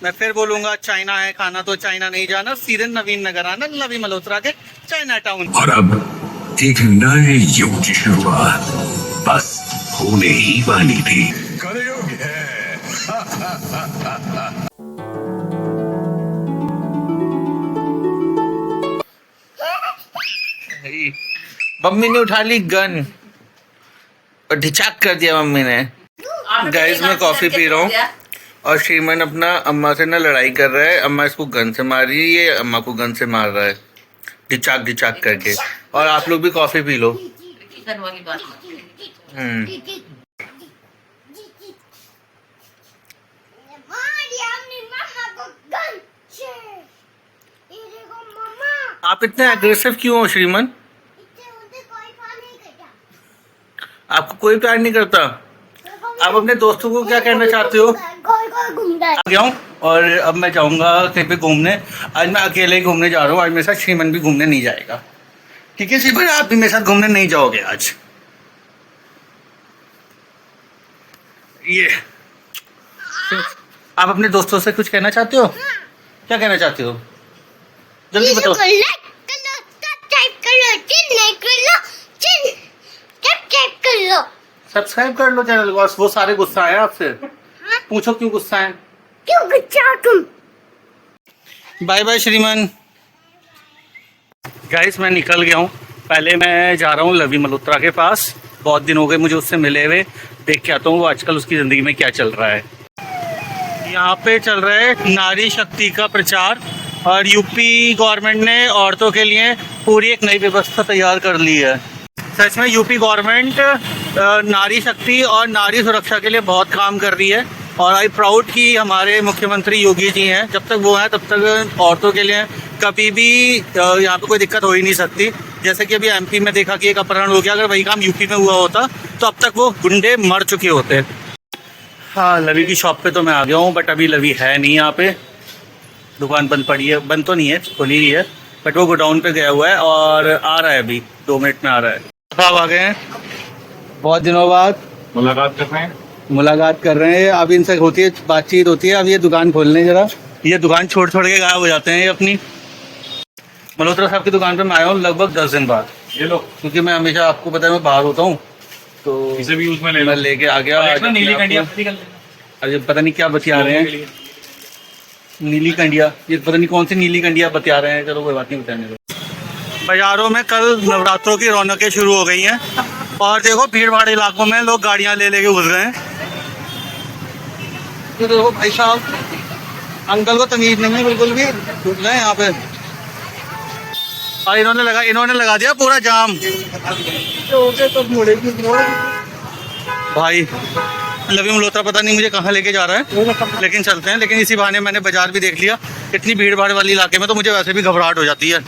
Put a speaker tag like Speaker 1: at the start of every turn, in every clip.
Speaker 1: मैं फिर बोलूंगा चाइना है खाना तो चाइना नहीं जाना, सीधे नवीन नगर आना, नवी मल्होत्रा के चाइना टाउन।
Speaker 2: और अब एक नए युग की शुरुआत बस होने ही वाली थी। कलयुग है।
Speaker 1: मम्मी ने उठा ली गन और ढिचाक कर दिया मम्मी ने। गाइस मैं कॉफी पी रहा हूँ और श्रीमन अपना अम्मा से ना लड़ाई कर रहा है। अम्मा इसको गन से मार रही है, ये अम्मा को गन से मार रहा है ढिचाक ढिचाक करके। और आप लोग भी कॉफी पी लो। आप इतने एग्रेसिव क्यों हो श्रीमन? आपको कोई प्यार नहीं करता? आप अपने दोस्तों को क्या कहना चाहते हो? आ गया हूँ और अब मैं जाऊंगा कहीं पे घूमने। आज मैं अकेले ही घूमने जा रहा हूँ। आज मेरे साथ श्रीमन भी घूमने नहीं जाएगा। ठीक है श्रीमन, आप भी मेरे साथ घूमने नहीं जाओगे आज। ये आप अपने दोस्तों से कुछ कहना चाहते हो? क्या कहना चाहते हो? जल्दी बताओ। सब्सक्राइब कर लो चैनल को। वो सारे गुस्सा है आपसे? पूछो क्यों गुस्सा है?
Speaker 3: क्यों गुस्सा तुम?
Speaker 1: बाय बाय श्रीमन। गाइस मैं निकल गया हूँ। पहले मैं जा रहा हूँ लवी मल्होत्रा के पास। बहुत दिन हो गए मुझे उससे मिले हुए। देख के आता हूँ वो आजकल उसकी ज़िंदगी में क्या चल रहा है। यहाँ पे चल रहा है नारी शक्ति का प्रचार और यूपी गवर्नमेंट ने औरतों के लिए पूरी एक नई व्यवस्था तैयार कर ली है। सच में यूपी गवर्नमेंट नारी शक्ति और नारी सुरक्षा के लिए बहुत काम कर रही है। और आई प्राउड कि हमारे मुख्यमंत्री योगी जी हैं। जब तक वो हैं तब तक औरतों के लिए कभी भी यहाँ पे कोई दिक्कत हो ही नहीं सकती। जैसे कि अभी एमपी में देखा कि एक अपहरण हो गया, अगर वही काम यूपी में हुआ होता तो अब तक वो गुंडे मर चुके होते। हाँ, लवी की शॉप पे तो मैं आ गया हूँ, बट अभी लवी है नहीं यहाँ पे। दुकान बंद पड़ी है। बंद तो नहीं है, खुली ही है, बट वो गोडाउन पे गया हुआ है और आ रहा है अभी 2 मिनट में आ रहा है। साहब आ गए हैं बहुत दिनों बाद। मुलाकात कर रहे हैं। अब इनसे होती है बातचीत होती है। अब ये दुकान खोलने जरा, ये दुकान छोड़ के गायब हो जाते हैं ये अपनी। मल्होत्रा साहब की दुकान पे मैं आया हूँ लगभग 10 दिन बाद। ये लो, क्योंकि मैं हमेशा आपको पता है मैं बाहर होता हूँ तो इसे भी उसमें मैं लेके आ गया। नीली कंडिया, अरे पता नहीं क्या बतिया रहे हैं। नीली कंडिया, ये पता नहीं कौन सी नीली कंडिया बतिया रहे हैं। चलो कोई बात नहीं, बताने दो। बाजारों में कल नवरात्रों की रौनकें शुरू हो गई हैं और देखो भीड़ भाड़ इलाकों में लोग गाड़ियां ले लेके घुस गए हैं। तो देखो भाई साहब, अंकल को तमीज नहीं है बिल्कुल भी, घुस गए यहाँ पे। और इन्होंने लगा दिया पूरा जाम। भाई लवी मल्होत्रा पता नहीं मुझे कहाँ लेके जा रहा है, लेकिन चलते हैं। लेकिन इसी बहाने मैंने बाजार भी देख लिया। इतनी भीड़ भाड़ वाली इलाके में तो मुझे वैसे भी घबराहट हो जाती है।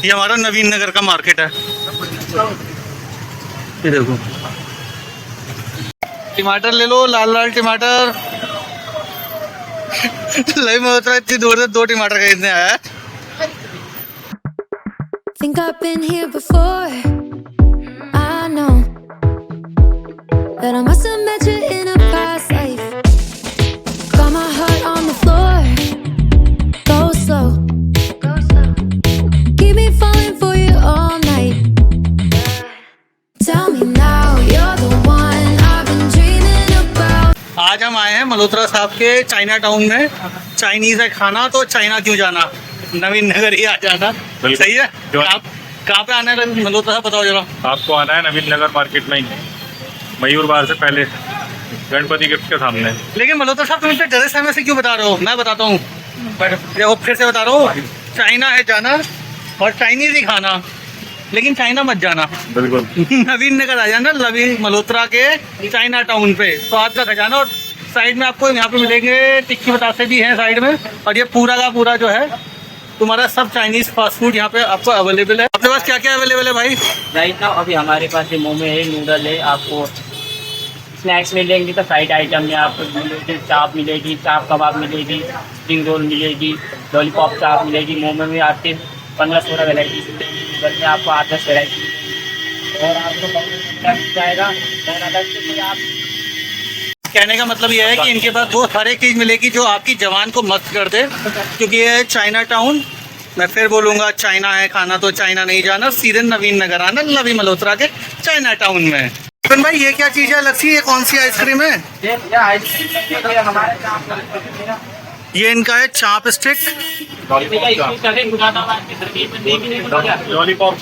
Speaker 1: ये हमारा नवीन नगर का मार्केट है। ये देखो टमाटर ले लो, लाल लाल टमाटर। लवी मल्होत्रा इतनी दूर से 2 टमाटर खरीदने आया है।
Speaker 4: Think I've been here before. I know that I must have met you in a past life. Got my heart on the floor. Go slow. Keep me falling for you all night. Tell me now you're the one I've been dreaming about.
Speaker 1: आज हम आए हैं मल्होत्रा साहब के China town में। Chinese है खाना तो चाइना क्यों जाना, नवीन नगर ही आ जाना। सही है। कहाँ पे आना है मल्होत्रा साहब, बताओ जरा।
Speaker 5: आपको आना है नवीन नगर मार्केट में ही, मयूर बार से पहले, गणपति गिफ्ट के सामने।
Speaker 1: लेकिन मल्होत्रा साहब तुम इतने डरे समय से क्यों बता रहे हो? मैं बताता हूँ, देखो फिर से बता रहा हूँ। चाइना है जाना और चाइनीज ही खाना, लेकिन चाइना मत जाना।
Speaker 5: बिल्कुल।
Speaker 1: नवीन नगर आ जाना, नवीन मल्होत्रा के चाइना टाउन पे। स्वाद का खजाना। और साइड में आपको यहाँ पे मिलेंगे टिक्की बतासे भी हैं साइड में। और ये पूरा का पूरा जो है तुम्हारा सब चाइनीज फास्ट फूड यहाँ पे आपको अवेलेबल है। आपके पास क्या क्या अवेलेबल है भाई?
Speaker 6: राइट नाउ अभी हमारे पास ये मोमो है, नूडल है। आपको स्नैक्स मिलेंगे तो फ्राइड आइटम में आपको चाप मिलेगी, चाप कबाब मिलेगी, स्प्रिंग रोल मिलेगी, लॉलीपॉप चाप मिलेगी। मोमो में आपके 15-16 वेराइटी मिलेगी। नूडल में आपको 8-10 वेराइटी मिलेगी। और आपको जाएगा और अलग से आप
Speaker 1: कहने का मतलब यह है कि इनके पास वो हर एक चीज़ मिलेगी जो आपकी जवान को मस्त कर दे, क्योंकि ये है चाइना टाउन। मैं फिर बोलूँगा, चाइना है खाना तो चाइना नहीं जाना, सीधे नवीन नगर आना, नवी मल्होत्रा के चाइना टाउन में। तो भाई ये क्या चीज़ है लक्ष्मी, ये कौन सी आइसक्रीम है? ये इनका है चाप स्टिक।
Speaker 5: लॉलीपॉप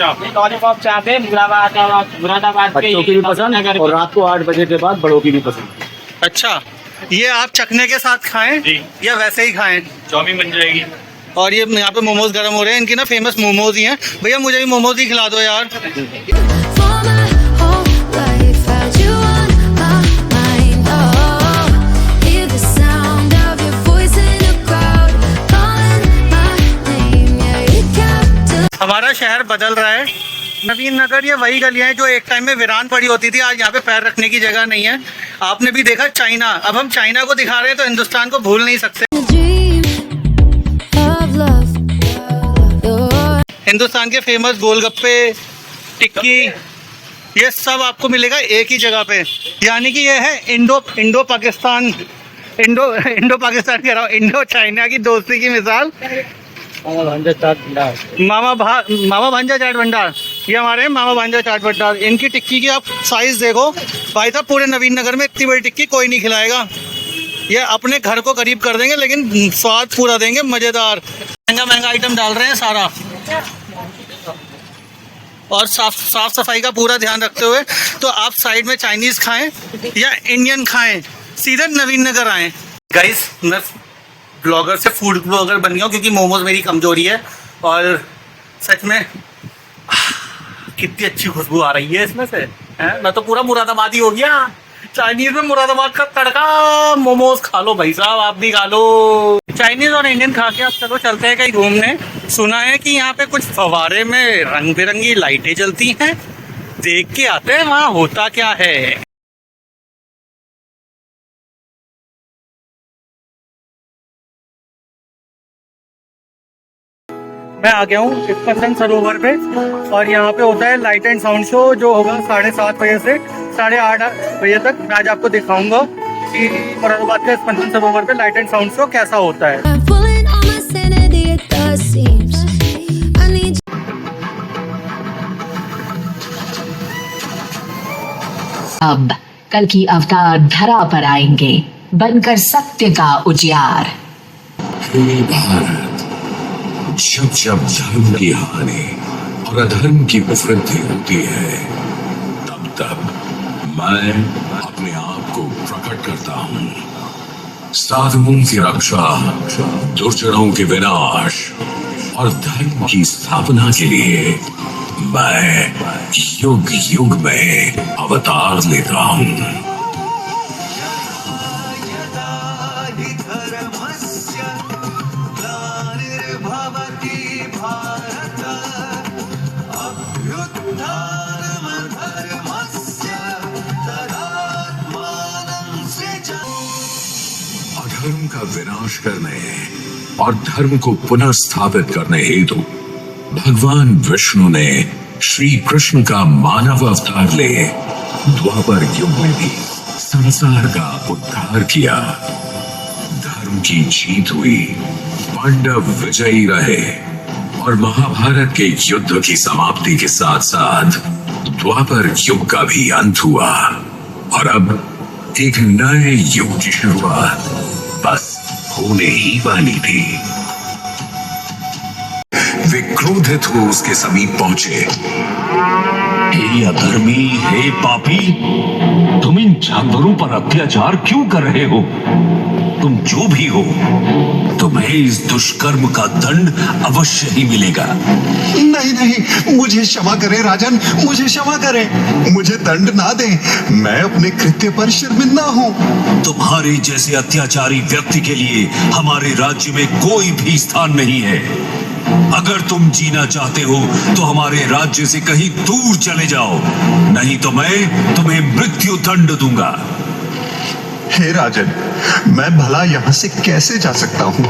Speaker 5: चाप
Speaker 6: है मुरादाबाद
Speaker 7: बच्चों की भी पसंद और रात को 8 बजे के बाद बड़ों की भी पसंद।
Speaker 1: अच्छा, ये आप चखने के साथ खाएं
Speaker 5: जी।
Speaker 1: या वैसे ही खाएं?
Speaker 5: चाउमीन बन जाएगी।
Speaker 1: और ये यहाँ पे मोमोज गर्म हो रहे हैं, इनकी ना फेमस मोमोज ही हैं। भैया मुझे भी मोमोज ही खिला दो यार।
Speaker 4: For my whole life, had you on my mind. Oh, hear the sound of your voice in a crowd, calling my name. Yeah, you captive.
Speaker 1: हमारा शहर बदल रहा है। नवीन नगर ये वही गलियां हैं जो एक टाइम में वीरान पड़ी होती थी, आज यहाँ पे पैर रखने की जगह नहीं है। आपने भी देखा चाइना, अब हम चाइना को दिखा रहे हैं तो हिंदुस्तान को भूल नहीं सकते।
Speaker 4: A dream of love. You're
Speaker 1: Hindustan के फेमस गोलगप्पे, टिक्की, ये सब आपको मिलेगा एक ही जगह पे। यानी कि ये है इंडो पाकिस्तान कह रहा हूँ, इंडो चाइना की दोस्ती की मिसाल। मामा भांजा चाट भंडार, ये हमारे हैं मामा भांजा चाट भंडार। इनकी टिक्की की आप साइज देखो भाई साहब, पूरे नवीन नगर में इतनी बड़ी टिक्की कोई नहीं खिलाएगा। ये अपने घर को करीब कर देंगे लेकिन स्वाद पूरा देंगे, मज़ेदार। महंगा आइटम डाल रहे हैं सारा, और साफ सफाई का पूरा ध्यान रखते हुए। तो आप साइड में चाइनीज़ खाएं या इंडियन खाएं, सीधे नवीन नगर आएँ। गाइस, मैं ब्लॉगर से फूड ब्लॉगर बन गया हूँ क्योंकि मोमोज मेरी कमजोरी है। और सच में कितनी अच्छी खुशबू आ रही है इसमें से, हैं? मैं तो पूरा मुरादाबादी हो गया। चाइनीज में मुरादाबाद का तड़का। मोमोज खा लो भाई साहब, आप भी खा लो। चाइनीज और इंडियन खा के अब चलो चलते हैं कहीं घूमने। सुना है कि यहाँ पे कुछ फव्वारे में रंग बिरंगी लाइटें जलती हैं, देख के आते हैं वहाँ होता क्या है। मैं आ गया हूँ इस्पसन सरोवर पे, और यहाँ पे होता है लाइट एंड साउंड शो जो होगा 7:30 बजे से 8:30 बजे तक। मैं आज आपको दिखाऊंगा कि मुरादाबाद के इस्पसन सरोवर पे लाइट एंड साउंड शो कैसा होता है।
Speaker 4: I'm pulling on my sanity, it does seems. I need
Speaker 8: अब कल की अवतार धरा पर आएंगे बनकर सत्य का उजियार।
Speaker 2: हे भारत, जब जब धर्म की हानि और अधर्म की वृद्धि होती है, तब तब मैं अपने आप को प्रकट करता हूँ। साधुओं की रक्षा, दुर्जनों के विनाश और धर्म की स्थापना के लिए मैं युग युग में अवतार लेता हूँ। अधर्म का विनाश करने और धर्म को पुनः स्थापित करने हेतु भगवान विष्णु ने श्री कृष्ण का मानव अवतार ले द्वापर युग में भी संसार का उद्धार किया। धर्म की जीत हुई, पांडव विजयी रहे और महाभारत के युद्ध की समाप्ति के साथ साथ द्वापर युग का भी अंत हुआ, और अब एक नए युग की शुरुआत बस होने ही वाली थी। वे क्रोधित हो उसके समीप पहुंचे।
Speaker 9: हे अधर्मी, हे पापी, तुम इन जानवरों पर अत्याचार क्यों कर रहे हो? तुम जो भी हो, तुम्हें इस दुष्कर्म का दंड अवश्य ही मिलेगा।
Speaker 10: नहीं नहीं, मुझे क्षमा करें राजन, मुझे क्षमा करें, मुझे दंड ना दें, मैं अपने कृत्य पर शर्मिंदा हूँ।
Speaker 9: तुम्हारे जैसे अत्याचारी व्यक्ति के लिए हमारे राज्य में कोई भी स्थान नहीं है। अगर तुम जीना चाहते हो तो हमारे राज्य से कहीं दूर चले जाओ, नहीं तो मैं तुम्हें मृत्यु दंड दूंगा।
Speaker 10: हे राजन, मैं भला यहाँ से कैसे जा सकता हूँ?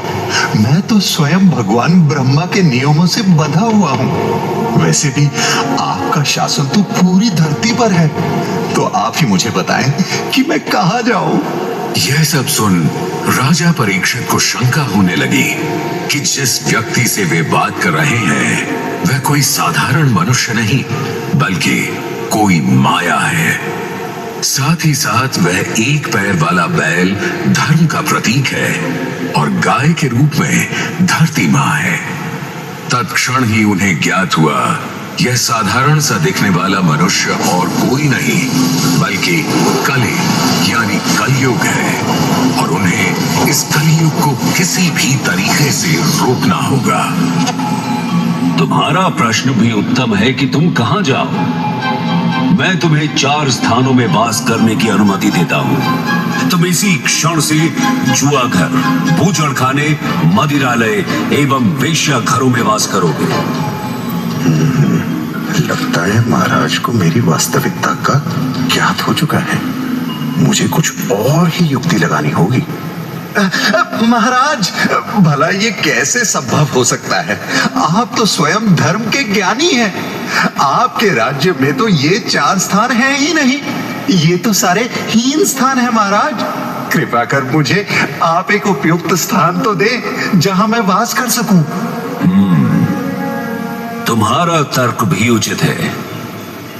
Speaker 10: मैं तो स्वयं भगवान ब्रह्मा के नियमों से बंधा हुआ हूँ। वैसे भी आपका शासन तो पूरी धरती पर है, तो आप ही मुझे बताएं कि मैं कहाँ जाऊँ।
Speaker 2: यह सब सुन राजा परीक्षित को शंका होने लगी कि जिस व्यक्ति से वे बात कर रहे हैं वह कोई साधारण मनुष्य नहीं बल्कि कोई माया है। साथ ही साथ वह एक पैर वाला बैल धर्म का प्रतीक है और गाय के रूप में धरती मां है। तत्क्षण ही उन्हें ज्ञात हुआ यह साधारण सा दिखने वाला मनुष्य और कोई नहीं बल्कि कली यानी कलयुग है और उन्हें इस कलयुग को किसी भी तरीके से रोकना होगा।
Speaker 9: तुम्हारा प्रश्न भी उत्तम है कि तुम कहां जाओ। मैं तुम्हें 4 स्थानों में वास करने की अनुमति देता हूं। तुम इसी क्षण से जुआ घर, बूचड़ खाने, मदिरालय एवं वेश्या घरों में वास करोगे।
Speaker 10: लगता है महाराज को मेरी वास्तविकता का ज्ञात हो चुका है। मुझे कुछ और ही युक्ति लगानी होगी। महाराज, भला ये कैसे संभव हो सकता है? आप तो स्वयं धर्म के ज्ञानी हैं। आपके राज्य में तो ये 4 स्थान हैं ही नहीं, ये तो सारे हीन स्थान हैं। महाराज, कृपा कर मुझे आप एक उपयुक्त स्थान तो दे जहां मैं वास कर सकूं।
Speaker 9: तुम्हारा तर्क भी उचित है।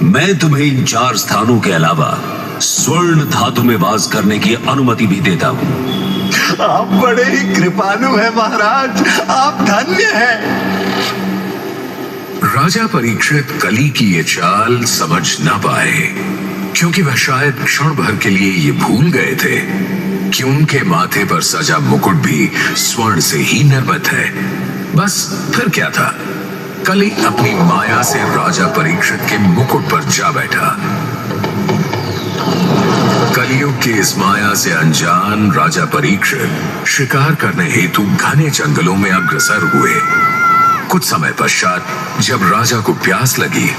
Speaker 9: मैं तुम्हें इन 4 स्थानों के अलावा स्वर्ण धातु में वास करने की अनुमति भी देता हूं।
Speaker 10: आप बड़े ही कृपालु हैं महाराज, आप धन्य हैं।
Speaker 2: राजा परीक्षित कली की ये चाल समझ न पाए क्योंकि वह शायद क्षण भर के लिए ये भूल गए थे कि उनके माथे पर सजा मुकुट भी स्वर्ण से ही निर्मित है। बस फिर क्या था, कली अपनी माया से राजा परीक्षित के मुकुट पर जा बैठा। कलियुग की इस माया से अनजान राजा परीक्षित शिकार करने हेतु घने जंगलों में अग्रसर हुए। कुछ समय पश्चात जब राजा को प्यास लगी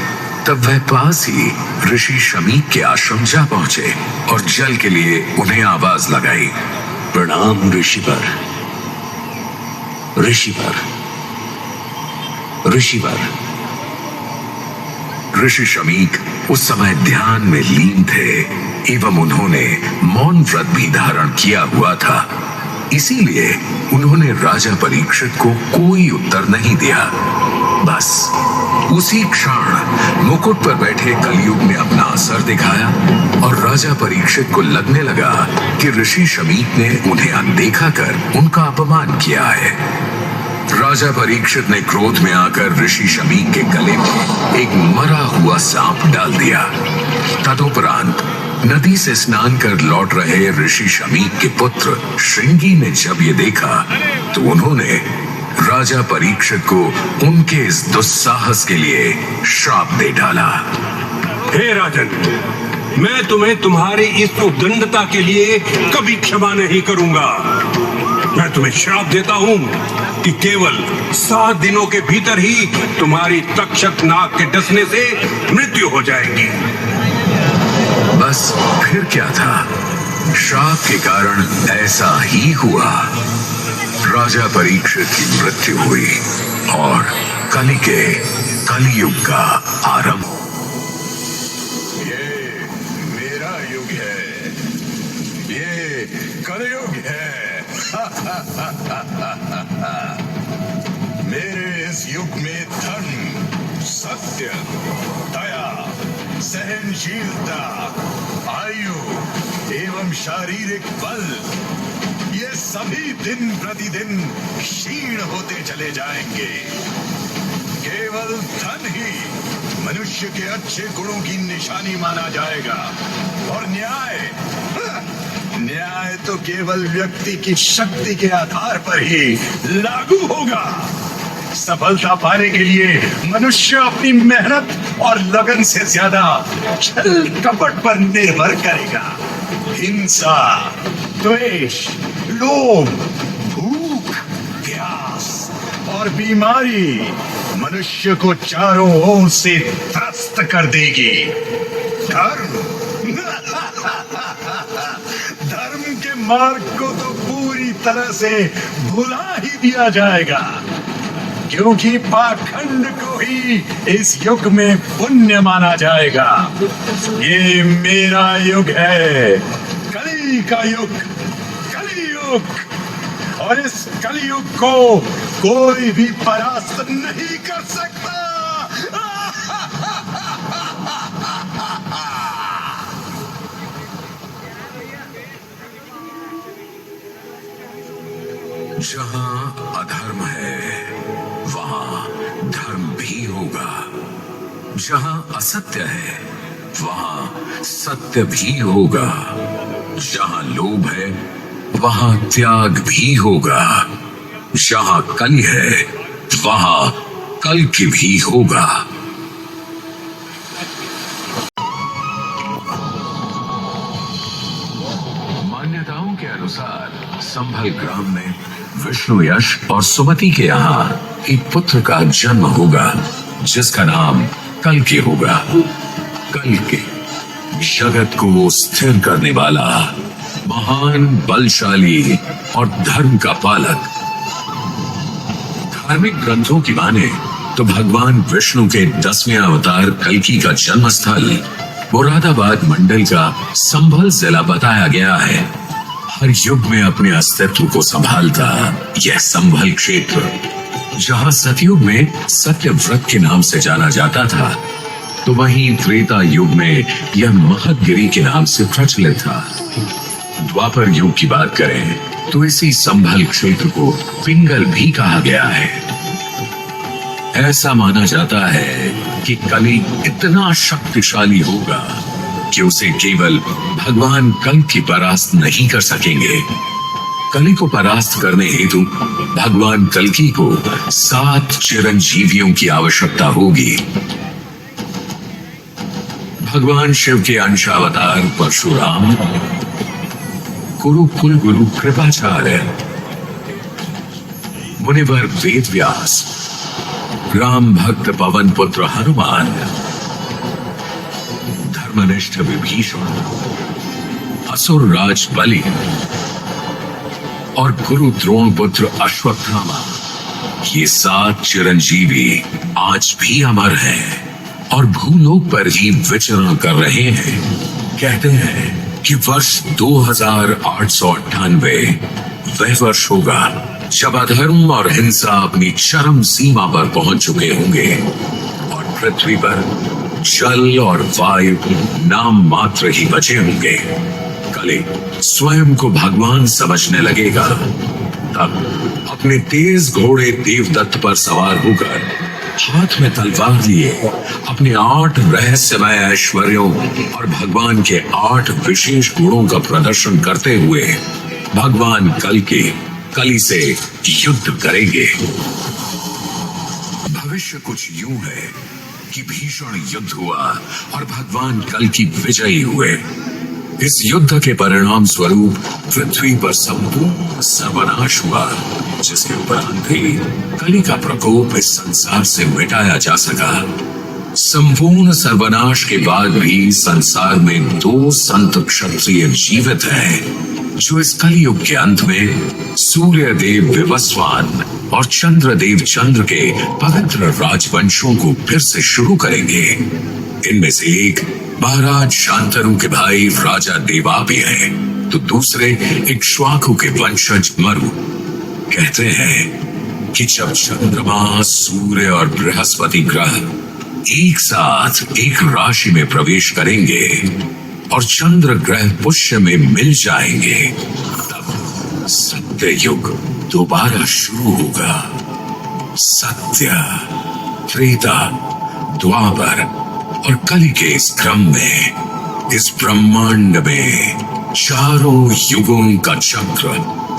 Speaker 2: तब वह पास ही ऋषि शमीक के आश्रम जा पहुंचे और जल के लिए उन्हें आवाज लगाई।
Speaker 9: प्रणाम ऋषिवर, ऋषिवर, ऋषिवर।
Speaker 2: ऋषि शमीक उस समय ध्यान में लीन थे एवं उन्होंने मौन व्रत भी धारण किया हुआ था। इसीलिए उन्होंने राजा परीक्षित को कोई उत्तर नहीं दिया। बस उसी क्षण मुकुट पर बैठे कलयुग ने अपना असर दिखाया और राजा परीक्षित को लगने लगा कि ऋषि शमीक ने उन्हें अनदेखा कर उनका अपमान किया है। राजा परीक्षित ने क्रोध में आकर ऋषि शमीक के गले में एक मरा हुआ सांप डाल दिया। तदुपरांत नदी से स्नान कर लौट रहे ऋषि शमीक के पुत्र श्रृंगी ने जब ये देखा तो उन्होंने राजा परीक्षित को उनके इस दुस्साहस के लिए श्राप दे डाला।
Speaker 11: हे राजन, मैं तुम्हें तुम्हारी इस उद्दंडता के लिए कभी क्षमा नहीं करूंगा। मैं तुम्हें श्राप देता हूं कि केवल 7 दिनों के भीतर ही तुम्हारी तक्षक नाग के डसने से मृत्यु हो जाएगी।
Speaker 2: बस फिर क्या था, श्राप के कारण ऐसा ही हुआ। राजा परीक्षित की मृत्यु हुई और कलियुग का आरंभ।
Speaker 10: ये मेरा युग है, ये कलयुग है। मेरे इस युग में धर्म, सत्य, दया, सहनशीलता, आयु एवं शारीरिक बल, ये सभी दिन प्रतिदिन क्षीण होते चले जाएंगे। केवल धन ही मनुष्य के अच्छे गुणों की निशानी माना जाएगा और न्याय तो केवल व्यक्ति की शक्ति के आधार पर ही लागू होगा। सफलता पाने के लिए मनुष्य अपनी मेहनत और लगन से ज्यादा छल कपट पर निर्भर करेगा। हिंसा, द्वेष, लोभ, भूख, प्यास और बीमारी मनुष्य को चारों ओर से त्रस्त कर देगी। धर्म के मार्ग को तो पूरी तरह से भुला ही दिया जाएगा, क्योंकि पाखंड को ही इस युग में पुण्य माना जाएगा। ये मेरा युग है, कली का युग,
Speaker 11: युग और इस कलयुग को कोई भी परास्त नहीं कर सकता।
Speaker 2: जहां अधर्म है वहां धर्म भी होगा, जहां असत्य है वहां सत्य भी होगा, जहां लोभ है वहां त्याग भी होगा, जहां कलि है वहां कल्कि भी होगा। मान्यताओं के अनुसार संभल ग्राम में विष्णु यश और सुमति के यहाँ एक पुत्र का जन्म होगा जिसका नाम कल्कि होगा। कल्कि जगत को स्थिर करने वाला महान बलशाली और धर्म का पालक। धार्मिक ग्रंथों की माने तो भगवान विष्णु के 10वें अवतार कल्कि का जन्म स्थल मुरादाबाद मंडल का संभल जिला बताया गया है। हर युग में अपने अस्तित्व को संभालता यह संभल क्षेत्र, जहां सतयुग में सत्यव्रत के नाम से जाना जाता था, तो वहीं त्रेता युग में यह महतगिरी के नाम से प्रचलित था। द्वापर युग की बात करें तो इसी संभल क्षेत्र को पिंगल भी कहा गया है। ऐसा माना जाता है कि कलि इतना शक्तिशाली होगा कि उसे केवल भगवान कल्कि परास्त नहीं कर सकेंगे। कलि को परास्त करने हेतु भगवान कल्कि को 7 चिरंजीवियों की आवश्यकता होगी। भगवान शिव के अंशावतार परशुराम, कुरुकुल गुरु कृपाचार्य, मुनिवर वेद व्यास, राम भक्त पवन पुत्र हनुमान, धर्मनिष्ठ विभीषण, असुर राज बलि और गुरु द्रोण पुत्र अश्वत्थामा, ये 7 चिरंजीवी आज भी अमर हैं और भूलोक पर ही विचरण कर रहे हैं। कहते हैं कि वर्ष 2898 वह वर्ष होगा जब अधर्म और हिंसा अपनी चरम सीमा पर पहुंच चुके होंगे और पृथ्वी पर जल और वायु नाम मात्र ही बचे होंगे। कलि स्वयं को भगवान समझने लगेगा। तब अपने तेज घोड़े देवदत्त पर सवार होकर हाथ में तलवार लिए अपने 8 रहस्यमय ऐश्वर्यों और भगवान के 8 विशेष गुणों का प्रदर्शन करते हुए भगवान कलि से युद्ध करेंगे। भविष्य कुछ यूं है कि भीषण युद्ध हुआ और भगवान कल्कि विजयी हुए। इस युद्ध के परिणाम स्वरूप पृथ्वी पर संपूर्ण सर्वनाश हुआ, जिसके उपरांत ही कलि का प्रकोप इस संसार से मिटाया जा सका। संपूर्ण सर्वनाश के बाद भी संसार में 2 संत क्षत्रिय जीवित हैं, जो इस कलियुग के अंत में सूर्य देव विवस्वान और चंद्रदेव चंद्र के पवित्र राजवंशों को फिर से शुरू करेंगे। इनमें से एक महाराज शांतनु के भाई राजा देवापि हैं, तो दूसरे इक्ष्वाकु के वंशज मरु। कहते हैं कि जब चंद्रमा, सूर्य और बृहस्पति ग्रह एक साथ एक राशि में प्रवेश करेंगे और चंद्र ग्रह पुष्य में मिल जाएंगे, तब सत्य युग दोबारा शुरू होगा। सत्य, त्रेता, द्वापर और कलि के इस क्रम में इस ब्रह्मांड में चारों युगों का चक्र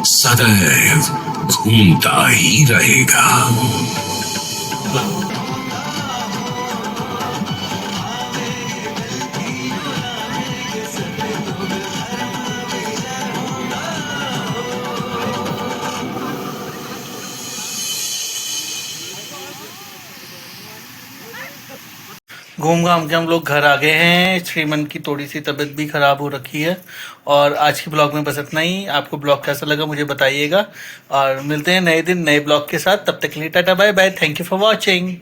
Speaker 2: सदैव घूमता ही रहेगा।
Speaker 1: घूम घाम के हम लोग घर आ गए हैं। श्रीमन की थोड़ी सी तबीयत भी खराब हो रखी है। और आज की ब्लॉग में बस इतना ही। आपको ब्लॉग कैसा लगा मुझे बताइएगा और मिलते हैं नए दिन नए ब्लॉग के साथ। तब तक के लिए tata bye bye. Thank you for watching.